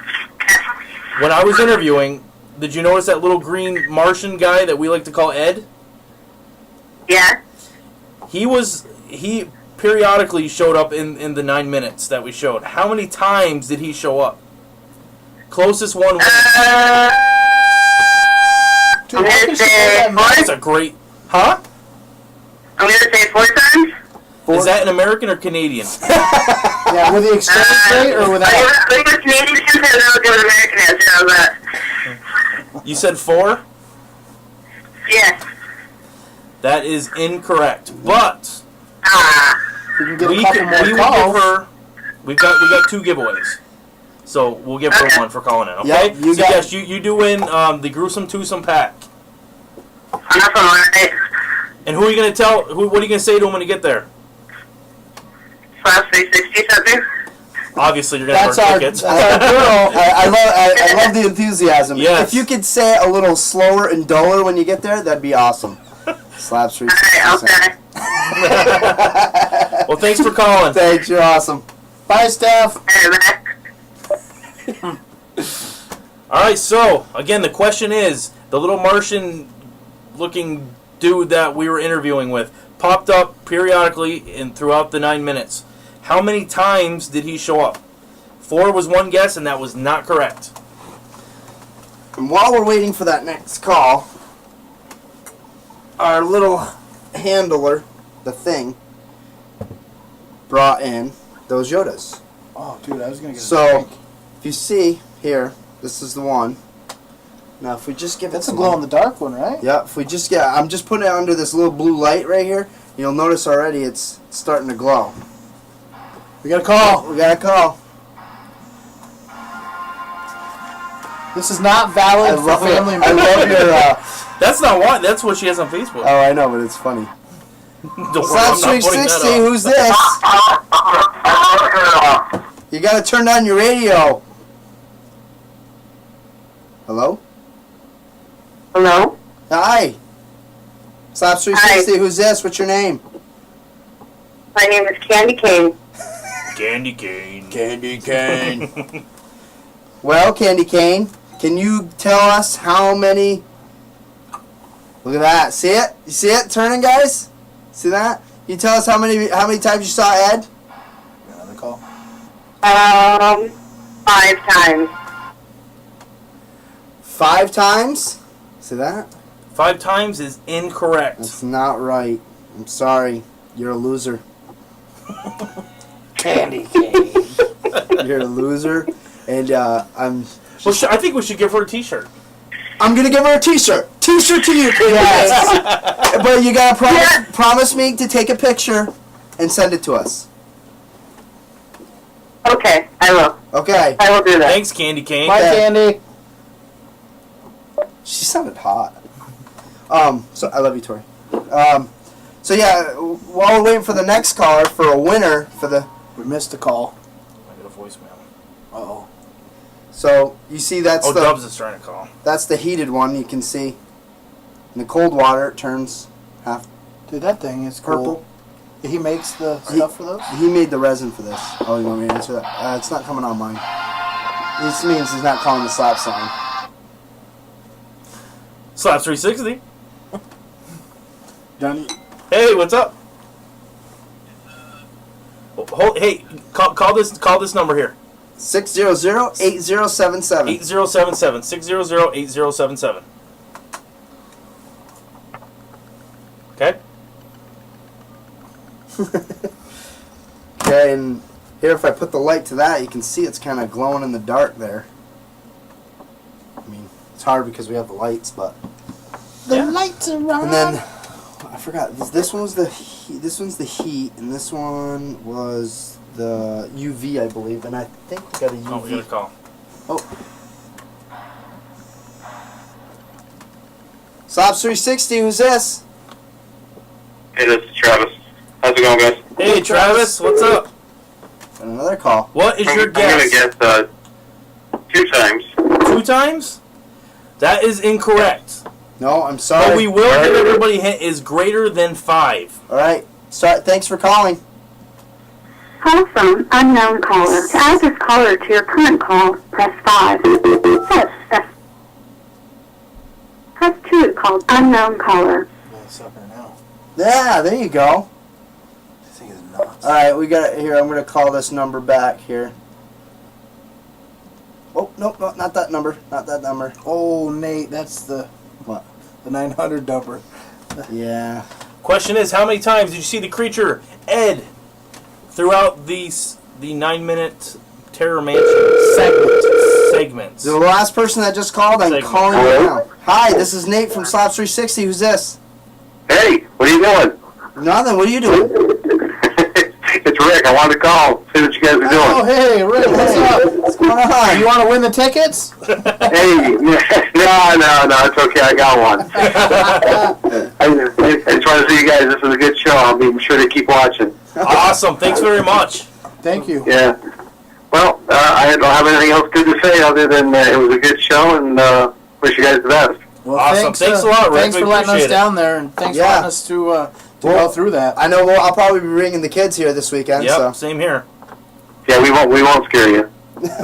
S2: when I was interviewing, did you notice that little green Martian guy that we like to call Ed?
S5: Yeah.
S2: He periodically showed up in the 9 minutes that we showed. How many times did he show up? Closest one wins.
S3: Dude, how can she say that
S2: That's a great... Huh?
S5: I'm going to say 4 times.
S2: Is that an American or Canadian?
S3: Yeah, with the exchange rate or without?
S5: I think it's Canadian answer and then I'll give an American answer. How's that?
S2: You said 4?
S5: Yeah.
S2: That is incorrect. But
S3: We can get a couple more
S2: will
S3: calls.
S2: give her... We got 2 giveaways. So we'll give her one for calling in, okay?
S1: Yep, you
S2: so
S1: got-
S2: yes, you do win the Gruesome Twosome Pack.
S5: That's all right.
S2: And who are you going to tell... What are you going to say to him when you get there?
S5: Slaps360 something.
S2: Obviously, you're going to have
S3: That's
S2: our
S3: our-
S2: tickets.
S1: I love the enthusiasm.
S2: Yes.
S1: If you could say it a little slower and duller when you get there, that'd be awesome. Slaps360.
S5: Alright, okay.
S2: Well, thanks for calling.
S1: Thanks, you're awesome.
S3: Bye, Steph.
S5: Alright, bye.
S2: All right, so, again, the question is, the little Martian-looking dude that we were interviewing with popped up periodically throughout the 9 minutes. How many times did he show up? 4 was one guess, and that was not correct.
S1: And while we're waiting for that next call, our little handler, the thing, brought in those Yodas.
S3: Oh, dude, I was going to get a
S1: So,
S3: drink.
S1: if you see here, this is the one. Now, if we just give
S3: That's
S1: it
S3: a
S1: some...
S3: glow-in-the-dark one, right?
S1: Yeah, if we just get... I'm just putting it under this little blue light right here. You'll notice already it's starting to glow.
S3: We got a call.
S1: We got a call.
S3: This is not valid for family
S1: I
S3: members.
S1: love your...
S2: That's not why. That's what she has on Facebook.
S1: oh, I know, but it's funny.
S2: Don't worry, I'm not putting that
S1: Slaps360,
S2: up.
S1: who's this? You gotta turn down your radio. Hello?
S5: Hello?
S1: Hi. Slaps360,
S5: Hi.
S1: who's this? What's your name?
S5: My name is Candy Cane.
S2: Candy cane.
S1: Candy Cane. Well, Candy Cane, can you tell us how many... Look at that. See it? You see it turning, guys? See that? Can you tell us how many times you saw Ed?
S3: Another call.
S5: 5 times.
S1: 5 times? See that?
S2: 5 times is incorrect.
S1: That's not right. I'm sorry. You're a loser.
S3: Candy cane.
S1: You're a loser. And I'm
S2: Well, I think we should give her a T-shirt.
S1: gonna give her a T-shirt. T-shirt to you, yes. But you gotta promise me to take a picture and send it to us.
S5: Okay, I will.
S1: Okay.
S4: I will do that.
S2: Thanks, Candy Cane.
S3: Bye, Candy.
S1: She sounded hot. So I love you, Tori. So yeah, while we're waiting for the next caller for a winner for the.
S3: We missed a call.
S2: I got a voicemail.
S3: Uh-oh.
S1: So you see that's the.
S2: Dubs is trying to call.
S1: That's the heated one. You can see. In the cold water, it turns half.
S3: Dude, that thing is
S1: Purple.
S3: cool. He makes the stuff for those?
S1: He made the resin for this. Oh, you want me to answer that? It's not coming on mine. This means he's not calling the Slaps line.
S2: Slaps360.
S3: Johnny.
S2: Hey, what's up? Hey, call this number here.
S1: 600-8077.
S2: 8077. 600-8077. Okay?
S1: Okay, and here if I put the light to that, you can see it's kind of glowing in the dark there. I mean, it's hard because we have the lights, but
S3: The lights are on.
S1: and then I forgot this one was the heat, this one's the heat, and this one was the UV, I believe, and I think we got a UV.
S2: Oh, we got a call.
S1: Oh. Slaps360, who's this?
S4: Hey, this is Travis. How's it going, guys?
S2: Hey, Travis, what's up?
S1: And another call.
S2: What is your guess?
S4: I'm gonna guess 2 times.
S2: 2 times? That is incorrect.
S1: No, I'm sorry.
S2: But we will give everybody a hint is greater than 5.
S1: All right. Thanks for calling.
S5: Call from unknown caller. To add this caller to your current call, press 5. Press 2 to call unknown caller.
S3: Sucker now.
S1: Yeah, there you go.
S3: This thing is nuts.
S1: All right, we got it here. I'm going to call this number back here. Oh, no, not that number. Not that number.
S3: Oh, Nate, that's the
S1: What?
S3: the 900 number.
S1: Yeah.
S2: Question is, how many times did you see the creature, Ed, throughout the 9-minute Terror Mansion segments?
S1: The last person that just called, I'm
S2: Segment.
S1: calling you now. Hi, this is Nate from Slaps360. Who's this?
S4: Hey, what are you doing?
S1: Nothing. What are you doing?
S4: It's Rick. I wanted to call, see what you guys are
S3: Oh,
S4: doing.
S3: hey, Rick, what's up?
S1: What's going on?
S3: You want to win the tickets?
S4: Hey, no, it's okay. I got one. I just want to see you guys. This is a good show. I'll be sure to keep watching.
S2: Awesome. Thanks very much.
S3: Thank you.
S4: Yeah. Well, I don't have anything else good to say other than it was a good show, and wish you guys the best.
S3: Well,
S2: Awesome. Thanks a lot, Rick.
S3: Thanks
S2: We
S3: for letting us
S2: appreciate it.
S3: down there, and thanks for
S1: Yeah.
S3: letting us to go through that.
S1: I know. Well, I'll probably be bringing the kids here this weekend.
S2: Yep,
S1: So
S2: same here.
S4: Yeah, we won't scare you.
S1: wait a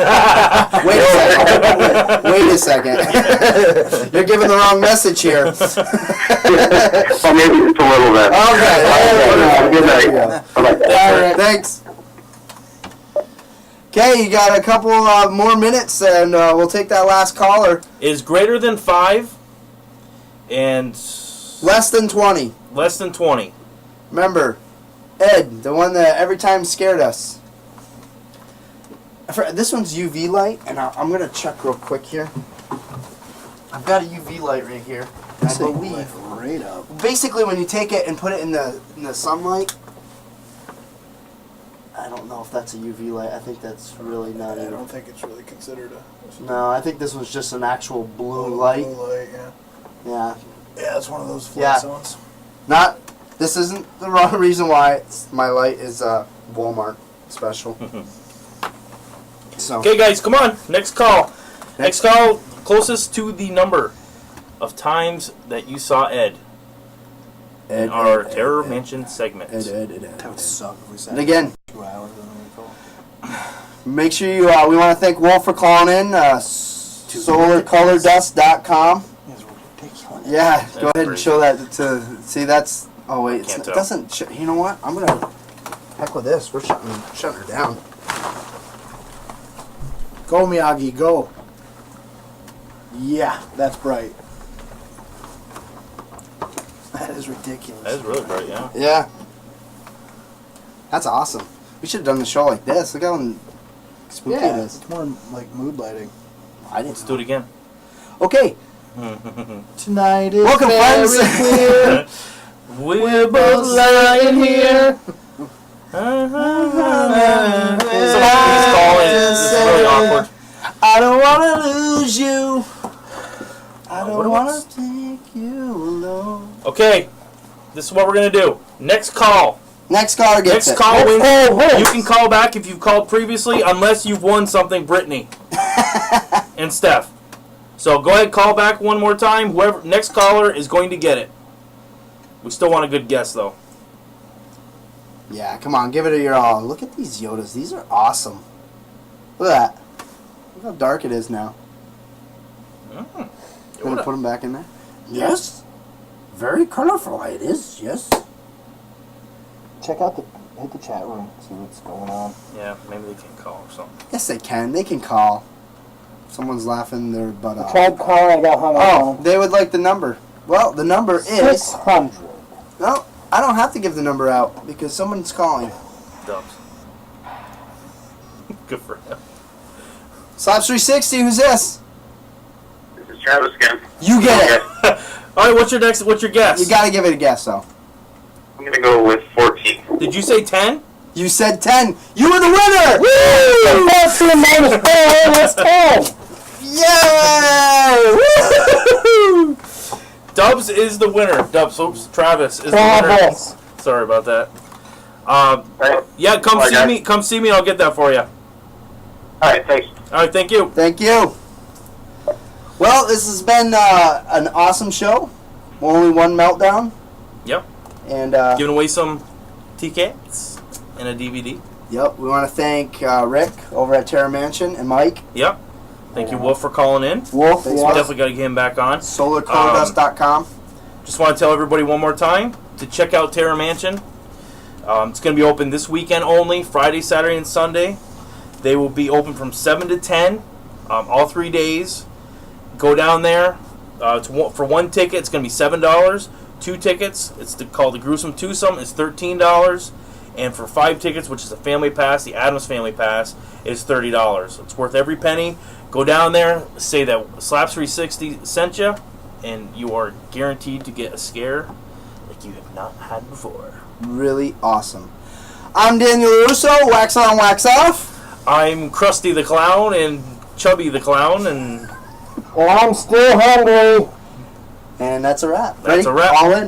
S1: second. Wait a second. You're giving the wrong message here.
S4: Well, maybe just a little bit.
S1: Okay.
S4: Have a good
S1: There you
S4: night.
S1: go.
S4: Bye-bye.
S1: All right. Thanks. Okay, you got a couple more minutes, and we'll take that last caller.
S2: Is greater than 5 and
S1: Less than 20.
S2: less than 20.
S1: Remember, Ed, the one that every time scared us. This one's UV light, and I'm going to check real quick here. I've got a UV light right here. I believe.
S3: Right up.
S1: Basically, when you take it and put it in the sunlight, I don't know if that's a UV light. I think that's really not
S3: I
S1: it.
S3: don't think it's really considered a
S1: No, I think this was just an actual blue light.
S3: Blue light, yeah.
S1: Yeah.
S3: Yeah, it's one of those
S1: Yeah.
S3: flat zones.
S1: Not. This isn't the wrong reason why my light is Walmart special. So.
S2: Okay, guys, come on. Next call. Next call closest to the number of times that you saw Ed in our Terror Mansion segment.
S3: That would suck if we sat
S1: And again,
S3: 2 hours and then we call.
S1: make sure you. We want to thank Wolf for calling in. SolarColorDust.com.
S3: It's ridiculous.
S1: Yeah, go ahead and
S2: great.
S1: show that to. See, that's. Oh wait,
S2: Can't
S1: it
S2: tell.
S1: doesn't. You know what? I'm gonna. Heck with this. We're shutting her down.
S3: Go, Miyagi, go. Yeah, that's bright. That is ridiculous.
S2: That is really bright, yeah.
S1: Yeah. That's awesome. We should have done the show like this. Look how spooky it
S3: Yeah,
S1: is.
S3: it's more like mood lighting.
S1: I didn't.
S2: Let's do it again.
S1: Okay.
S3: Tonight is
S1: Welcome,
S3: very
S1: friends.
S3: clear.
S2: We're
S3: both lying here.
S2: Somebody's calling. It's really awkward.
S1: I don't want to lose you. I
S2: What
S1: don't
S2: do
S1: want
S2: I-
S1: to take you alone.
S2: Okay, this is what we're going to do. Next call.
S1: Next caller gets
S2: Next
S1: it.
S2: call wins. You can call back if you've called previously, unless you've won something, Brittany and Steph. So go ahead, call back one more time. Whoever next caller is going to get it. We still want a good guess, though.
S1: Yeah, come on, give it your all. Look at these Yodas. These are awesome. Look at that. Look how dark it is now.
S2: Mm.
S1: Gonna put them back in there? Yes. Very colorful it is, yes. Hit the chat room, see what's going on.
S2: Yeah, maybe they can call or something.
S1: Yes, they can. They can call. Someone's laughing their butt off.
S10: Tried calling, I got hung up
S1: Oh,
S10: on.
S1: they would like the number. Well, the number is...
S10: 600.
S1: No, I don't have to give the number out because someone's calling.
S2: Dubs. Good for him.
S1: Slaps360, who's this?
S4: This is Travis again.
S1: You get it.
S2: All right, what's your guess?
S1: You gotta give it a guess, though.
S4: I'm going to go with 14.
S2: Did you say 10?
S1: You said 10. You were the winner!
S10: Woo! 14 minus 4 is 10.
S1: Yay! Woo!
S2: Dubs is the winner. Dubs, oops, Travis is the winner.
S10: Travis.
S2: Sorry about that.
S4: Right.
S2: Yeah, come
S4: Bye,
S2: see
S4: guys.
S2: me. Come see me. I'll get that for you.
S4: All right, thanks.
S2: All right, thank you.
S1: Thank you. Well, this has been an awesome show. Only one meltdown.
S2: Yep.
S1: And
S2: Giving away some tickets and a DVD.
S1: yep, we want to thank Rick over at Terra Mansion and Mike.
S2: Yep. Thank you, Wolf, for calling in.
S10: Wolf,
S1: Thanks,
S10: yeah.
S1: Wolf.
S2: Definitely got to get him back on.
S1: SolarColordust.com.
S2: Just want to tell everybody one more time to check out Terra Mansion. It's going to be open this weekend only, Friday, Saturday, and Sunday. They will be open from 7 to 10, all 3 days. Go down there. For one ticket, it's going to be $7. 2 tickets, it's called the Gruesome Twosome, it's $13. And for 5 tickets, which is the family pass, the Addams Family Pass, is $30. It's worth every penny. Go down there, say that Slaps360 sent you, and you are guaranteed to get a scare like you have not had before.
S1: Really awesome. I'm Daniel Russo, wax on, wax off.
S2: I'm Krusty the Clown and Chubby the Clown, and
S10: Well, I'm still hungry.
S1: And that's a wrap.
S2: That's
S1: Ready?
S2: a wrap.
S1: All in.